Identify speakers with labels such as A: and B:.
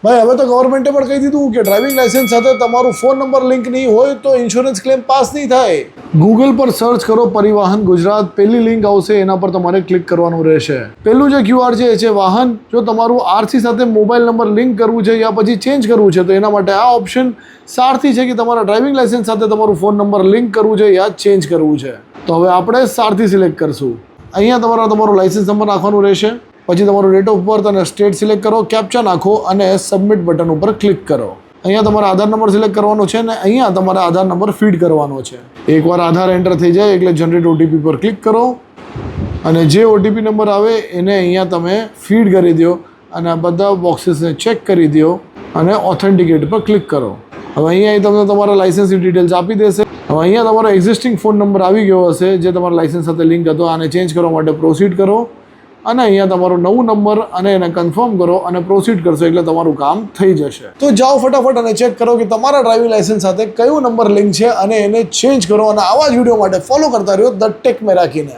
A: ભાઈ હવે તો ગવર્મેન્ટે પણ કહી દીધું કે ડ્રાઇવિંગ લાયસન્સ સાથે તમારું ફોન નંબર લિંક નહીં હોય તો ઇન્સ્યોરન્સ ક્લેમ પાસ નહીં થાય. ગૂગલ પર સર્ચ કરો પરિવહન ગુજરાત, પહેલી લિંક આવશે એના પર તમારે ક્લિક કરવાનું રહેશે. પહેલું જે QR છે એ છે વાહન. જો તમારું RC સાથે મોબાઈલ નંબર લિંક કરવું છે યા પછી ચેન્જ કરવું છે તો એના માટે આ ઓપ્શન સારથી છે કે તમારા ડ્રાઇવિંગ લાયસન્સ સાથે તમારું ફોન નંબર લિંક કરવું છે યા ચેન્જ કરવું છે. તો હવે આપણે સારથી સિલેક્ટ કરશું. અહીંયા તમારું લાયસન્સ નંબર નાખવાનું રહેશે. પછી તમારું ડેટ ઓફ બર્થ અને સ્ટેટ સિલેક્ટ કરો, કેપ્ચા નાખો અને સબમિટ બટન ઉપર ક્લિક કરો. અહીંયા તમારે આધાર નંબર સિલેક્ટ કરવાનો છે ને અહીંયા તમારે આધાર નંબર ફીડ કરવાનો છે. એકવાર આધાર એન્ટર થઈ જાય એટલે જનરેટ OTP પર ક્લિક કરો અને જે OTP નંબર આવે એને અહીંયા તમે ફીડ કરી દો અને આ બધા બોક્સીસને ચેક કરી દો અને ઓથેન્ટિકેટ પર ક્લિક કરો. હવે અહીંયા તમને તમારા લાઇસન્સની ડિટેલ્સ આપી દેશે. હવે અહીંયા તમારો એક્ઝિસ્ટિંગ ફોન નંબર આવી ગયો હશે જે તમારા લાઇસન્સ સાથે લિંક હતો. આને ચેન્જ કરવા માટે પ્રોસીડ કરો અને અહીંયા તમારો નવો નંબર અને એને કન્ફર્મ કરો અને પ્રોસીડ કરશો એટલે તમારું કામ થઈ જશે. તો જાઓ ફટાફટ અને ચેક કરો કે તમારા ડ્રાઇવિંગ લાયસન્સ સાથે કયો નંબર લિંક છે અને એને ચેન્જ કરો. અને આવા જ વિડીયો માટે ફોલો કરતા રહ્યો ધ ટેક મેં રાખીને.